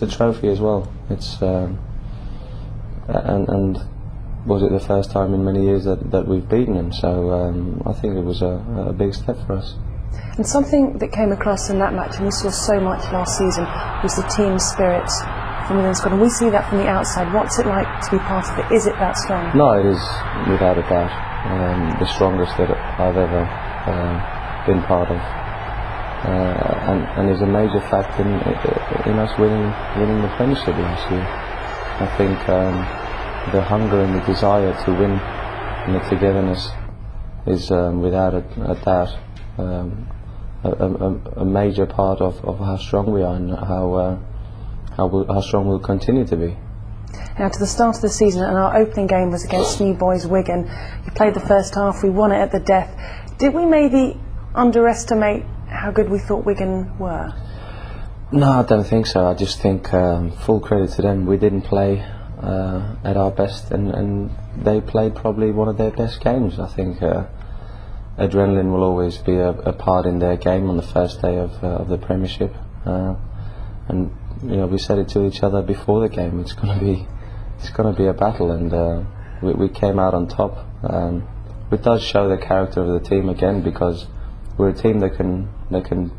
a trophy as well. It's and was it the first time in many years that we've beaten him? So I think it was a big step for us. And something that came across in that match, and we saw so much last season, was the team spirit from within the squad. And we see that from the outside. What's it like to be part of it? Is it that strong? No, it is without a doubt the strongest that I've ever been part of, and is a major factor in us winning the Premiership last year. I think the hunger and the desire to win and the togetherness is without a doubt a major part of how strong we are and how strong we'll continue to be. Now, to the start of the season, and our opening game was against New Boys Wigan. You played the first half, we won it at the death. Did we maybe underestimate how good we thought Wigan were? No, I don't think so. I just think full credit to them. We didn't play at our best, and they played probably one of their best games. I think adrenaline will always be a part in their game on the first day of the Premiership, and you know, we said it to each other before the game. It's going to be a battle, and we came out on top. It does show the character of the team again, because we're a team that can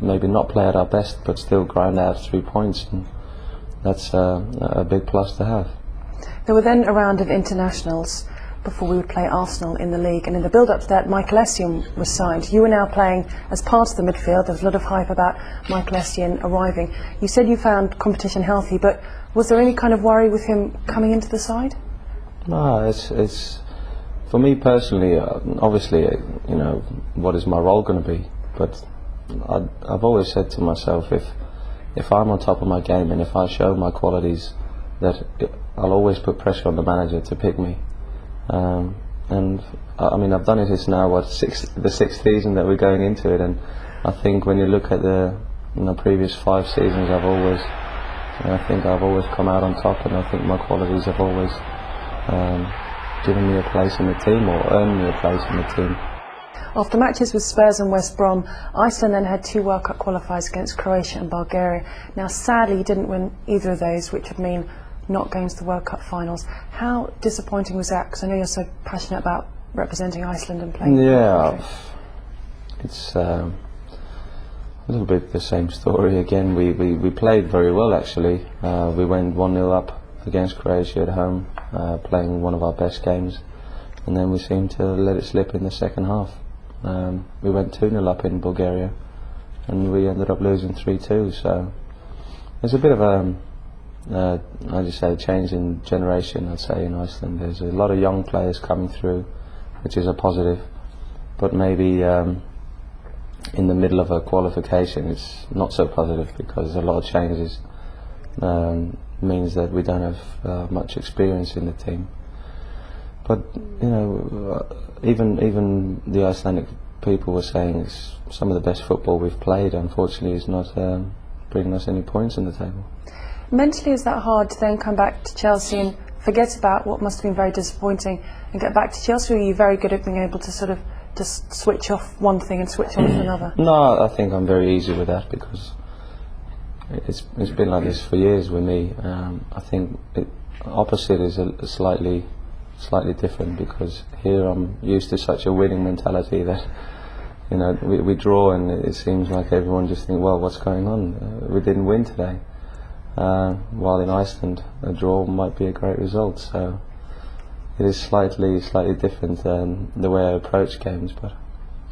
maybe not play at our best, but still grind out 3 points, and that's a big plus to have. There were then a round of internationals before we would play Arsenal in the league, and in the build-up to that, Michael Essien was signed. You were now playing as part of the midfield. There was a lot of hype about Michael Essien arriving. You said you found competition healthy, but was there any kind of worry with him coming into the side? No, it's for me personally. Obviously, you know, what is my role going to be? But I've always said to myself, if I'm on top of my game and if I show my qualities, that I'll always put pressure on the manager to pick me. And I mean, I've done it. It's now the sixth season that we're going into it, and I think when you look at the previous 5 seasons, I've always come out on top, and I think my qualities have always given me a place in the team, or earned me a place in the team. After matches with Spurs and West Brom, Iceland then had 2 World Cup qualifiers against Croatia and Bulgaria. Now, sadly, you didn't win either of those, which would mean not going to the World Cup finals. How disappointing was that? Because I know you're so passionate about representing Iceland and playing. Yeah, it's a little bit the same story again. We played very well, actually. We went 1-0 up against Croatia at home, playing one of our best games, and then we seemed to let it slip in the second half. We went 2-0 up in Bulgaria, and we ended up losing 3-2. So there's a bit of a I just say a change in generation, I'd say, in Iceland. There's a lot of young players coming through, which is a positive, but maybe in the middle of a qualification it's not so positive, because a lot of changes means that we don't have much experience in the team. But you know, even the Icelandic people were saying it's some of the best football we've played. Unfortunately, it's not bringing us any points in the table. Mentally, is that hard to then come back to Chelsea and forget about what must have been very disappointing and get back to Chelsea? Or are you very good at being able to sort of just switch off one thing and switch on to another? No, I think I'm very easy with that, because it's been like this for years with me. I think opposite is a slightly different, because here I'm used to such a winning mentality that, you know, we draw and it seems like everyone just thinks, well, what's going on? We didn't win today. While in Iceland, a draw might be a great result. So it is slightly different the way I approach games. But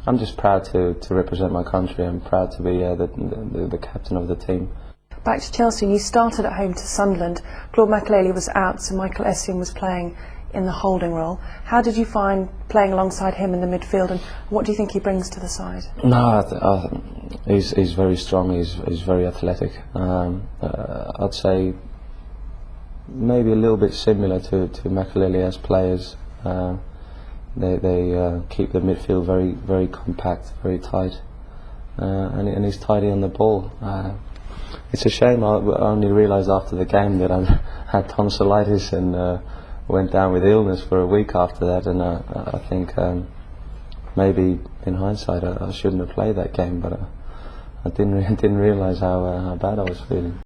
I'm just proud to represent my country. I'm proud to be the captain of the team. Back to Chelsea, you started at home to Sunderland. Claude Makélélé was out, so Michael Essien was playing in the holding role. How did you find playing alongside him in the midfield, and what do you think he brings to the side? No, he's very strong. He's very athletic. I'd say maybe a little bit similar to Makélélé as players. They keep the midfield very compact, very tight, and he's tidy on the ball. It's a shame. I only realised after the game that I had tonsillitis and went down with illness for a week after that, and I think maybe in hindsight I shouldn't have played that game, but I didn't realise how bad I was feeling.